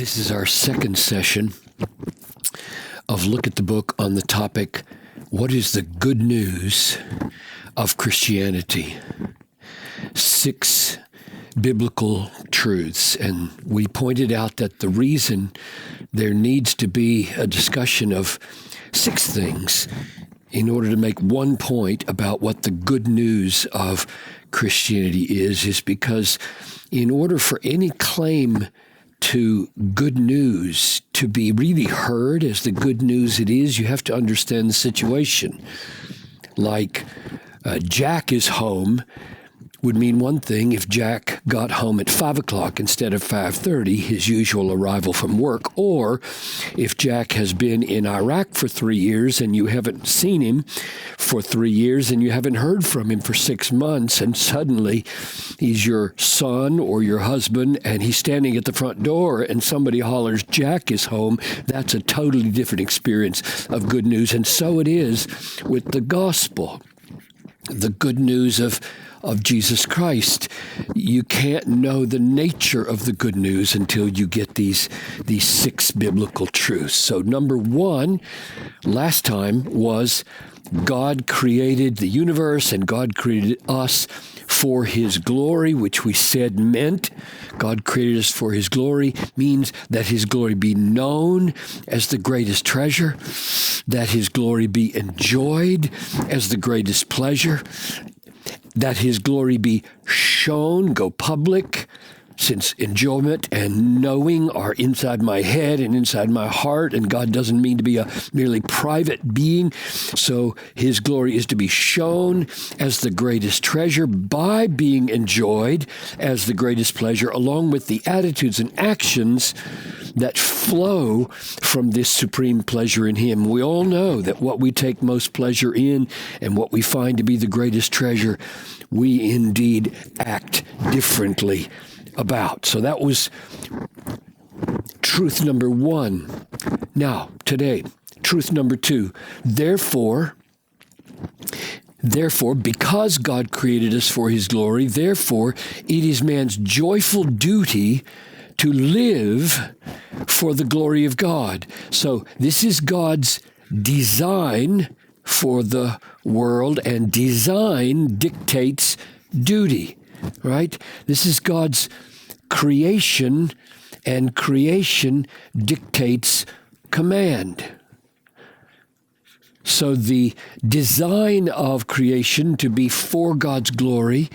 This is our second session of Look at the Book on the topic, what is the good news of Christianity? 6 biblical truths. And we pointed out that the reason there needs to be a discussion of 6 things in order to make one point about what the good news of Christianity is because in order for any claim to good news to be really heard as the good news it is, you have to understand the situation. Like Jack is home would mean one thing if Jack got home at 5 o'clock instead of 5:30, his usual arrival from work, or if Jack has been in Iraq for 3 years and you haven't seen him for 3 years and you haven't heard from him for 6 months, and suddenly he's your son or your husband and he's standing at the front door and somebody hollers, Jack is home. That's a totally different experience of good news. And so it is with the gospel, the good news of Jesus Christ. You can't know the nature of the good news until you get these 6 biblical truths. So number 1, last time, was God created the universe and God created us for His glory, which we said meant God created us for His glory, means that His glory be known as the greatest treasure, that His glory be enjoyed as the greatest pleasure, that His glory be shown, go public, since enjoyment and knowing are inside my head and inside my heart, and God doesn't mean to be a merely private being. So His glory is to be shown as the greatest treasure by being enjoyed as the greatest pleasure, along with the attitudes and actions that flow from this supreme pleasure in Him. We all know that what we take most pleasure in and what we find to be the greatest treasure, we indeed act differently about. So that was truth number 1. Now, today, truth number 2. Therefore, because God created us for His glory, therefore, it is man's joyful duty to live for the glory of God. So this is God's design for the world, and design dictates duty, right? This is God's creation, and creation dictates command. So the design of creation to be for God's glory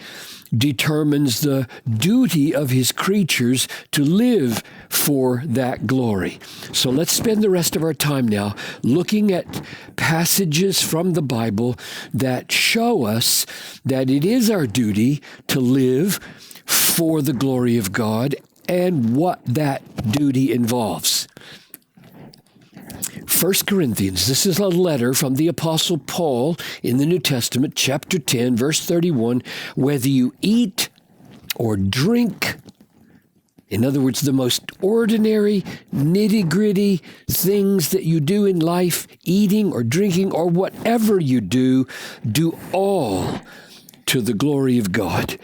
determines the duty of His creatures to live for that glory. So let's spend the rest of our time now looking at passages from the Bible that show us that it is our duty to live for the glory of God and what that duty involves. 1 Corinthians, this is a letter from the Apostle Paul in the New Testament, chapter 10, verse 31, whether you eat or drink, in other words, the most ordinary, nitty-gritty things that you do in life, eating or drinking or whatever you do all to the glory of God.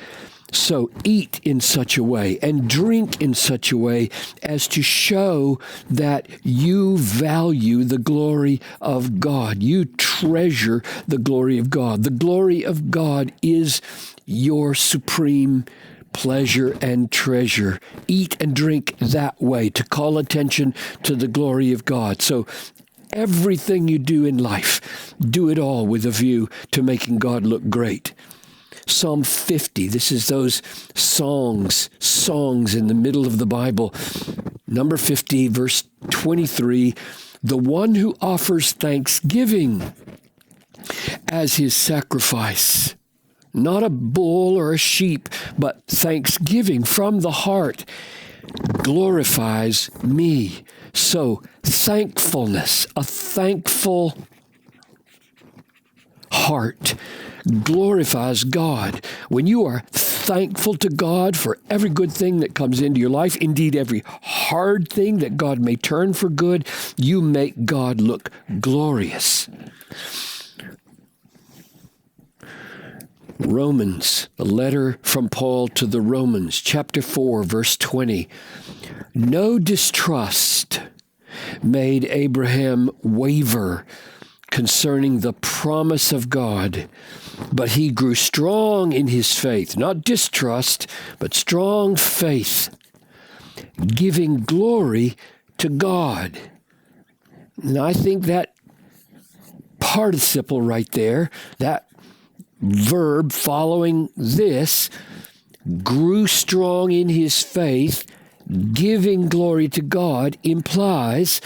So eat in such a way and drink in such a way as to show that you value the glory of God. You treasure the glory of God. The glory of God is your supreme pleasure and treasure. Eat and drink that way to call attention to the glory of God. So everything you do in life, do it all with a view to making God look great. Psalm 50, this is those songs in the middle of the Bible. Number 50, verse 23, the one who offers thanksgiving as his sacrifice, not a bull or a sheep, but thanksgiving from the heart, glorifies me. So thankfulness, a thankful heart glorifies God. When you are thankful to God for every good thing that comes into your life, indeed every hard thing that God may turn for good, you make God look glorious. Romans, a letter from Paul to the Romans, chapter 4, verse 20. No distrust made Abraham waver concerning the promise of God, but he grew strong in his faith, not distrust, but strong faith, giving glory to God. And I think that participle right there, that verb following this, grew strong in his faith, giving glory to God, implies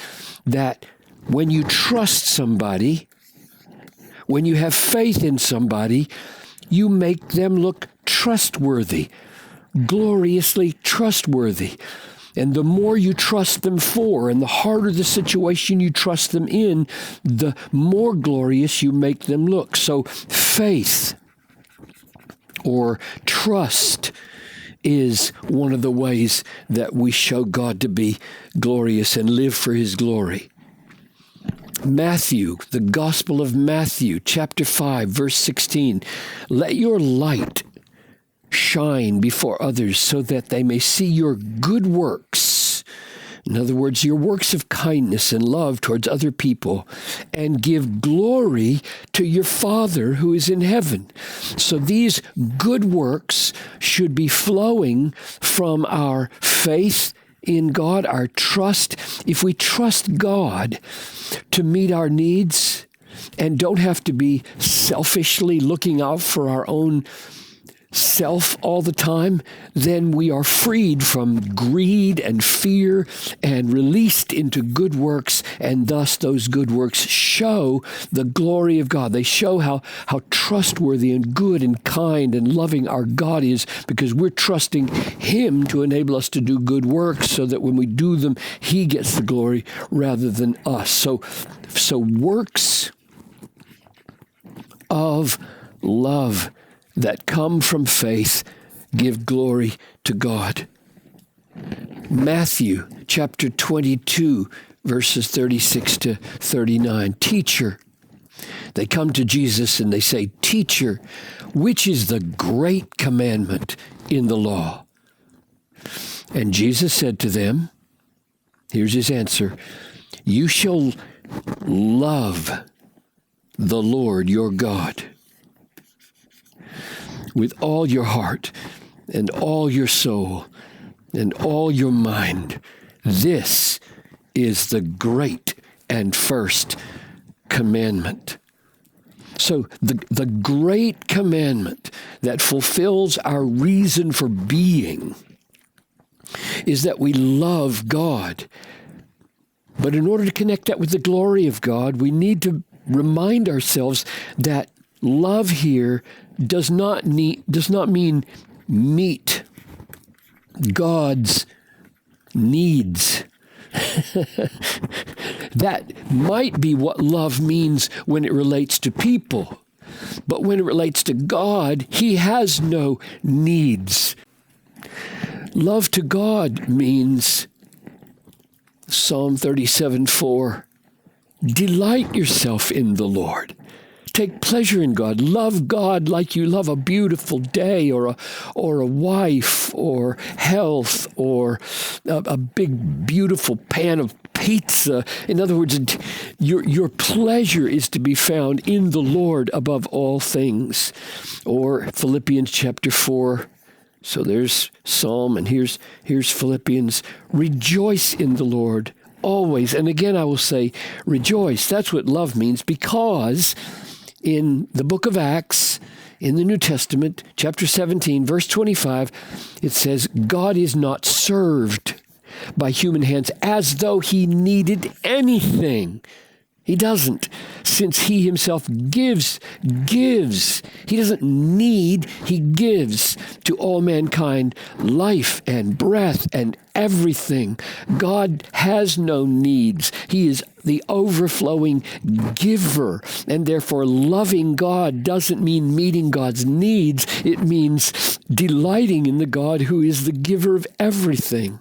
that when you trust somebody, when you have faith in somebody, you make them look trustworthy, gloriously trustworthy. And the more you trust them for, and the harder the situation you trust them in, the more glorious you make them look. So faith or trust is one of the ways that we show God to be glorious and live for his glory. Matthew, the Gospel of Matthew, chapter 5, verse 16. Let your light shine before others so that they may see your good works. In other words, your works of kindness and love towards other people, and give glory to your Father who is in heaven. So these good works should be flowing from our faith in God, our trust. If we trust God to meet our needs and don't have to be selfishly looking out for our own self all the time, then we are freed from greed and fear and released into good works, and thus those good works show the glory of God. They show how trustworthy and good and kind and loving our God is, because we're trusting him to enable us to do good works so that when we do them, he gets the glory rather than us. So works of love that come from faith give glory to God. Matthew chapter 22, verses 36 to 39. Teacher, they come to Jesus and they say, Teacher, which is the great commandment in the law? And Jesus said to them, here's his answer, you shall love the Lord your God with all your heart and all your soul and all your mind. This is the great and first commandment. So the great commandment that fulfills our reason for being is that we love God. But in order to connect that with the glory of God, we need to remind ourselves that love here does not mean meet God's needs. That might be what love means when it relates to people. But when it relates to God, he has no needs. Love to God means Psalm 37:4, delight yourself in the Lord. Take pleasure in God. Love God like you love a beautiful day or a wife or health or a big, beautiful pan of pizza. In other words, your pleasure is to be found in the Lord above all things. Or Philippians chapter 4. So there's Psalm and here's Philippians. Rejoice in the Lord always. And again, I will say rejoice. That's what love means, because in the book of Acts, in the New Testament, chapter 17, verse 25, it says, God is not served by human hands as though he needed anything. He doesn't, since he himself gives. He doesn't need, he gives to all mankind life and breath and everything. God has no needs. He is the overflowing giver. And therefore, loving God doesn't mean meeting God's needs. It means delighting in the God who is the giver of everything.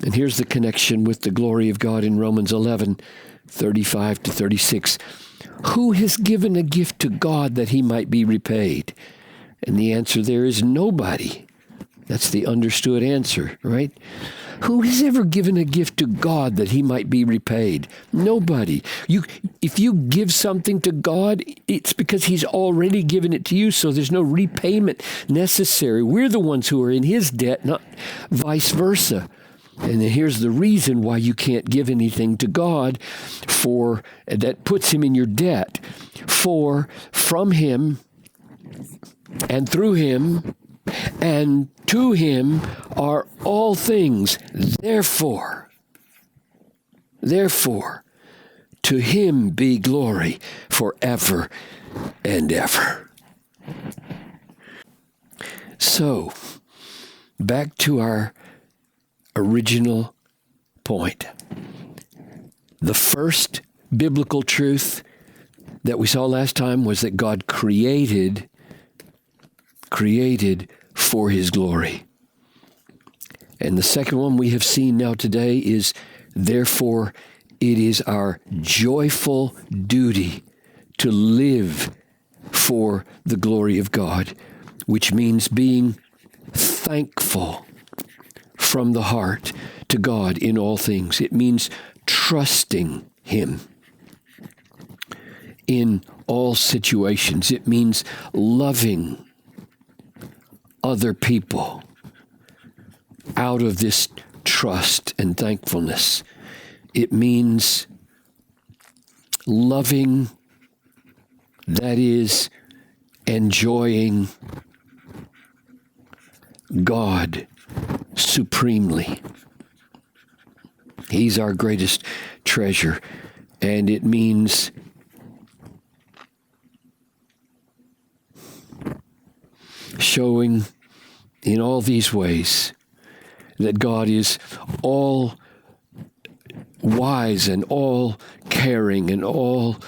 And here's the connection with the glory of God in Romans 11. 35 to 36. Who has given a gift to God that he might be repaid? And the answer there is nobody. That's the understood answer, right? Who has ever given a gift to God that he might be repaid? Nobody. If you give something to God, it's because he's already given it to you, so there's no repayment necessary. We're the ones who are in his debt, not vice versa. And here's the reason why you can't give anything to God that puts him in your debt. For from him and through him and to him are all things. Therefore, to him be glory forever and ever. So, back to our original point. The first biblical truth that we saw last time was that God created for his glory. And the second one we have seen now today is, therefore, it is our joyful duty to live for the glory of God, which means being thankful from the heart to God in all things. It means trusting him in all situations. It means loving other people out of this trust and thankfulness. It means loving, that is, enjoying God supremely. He's our greatest treasure. And it means showing in all these ways that God is all wise and all caring and all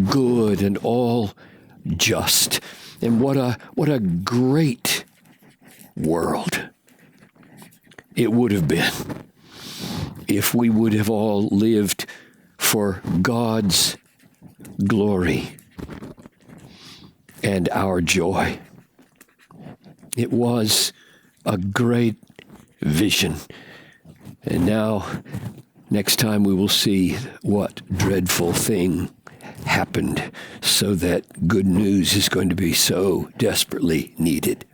good and all just. And what a great world it would have been if we would have all lived for God's glory and our joy. It was a great vision. And now, next time we will see what dreadful thing happened so that good news is going to be so desperately needed.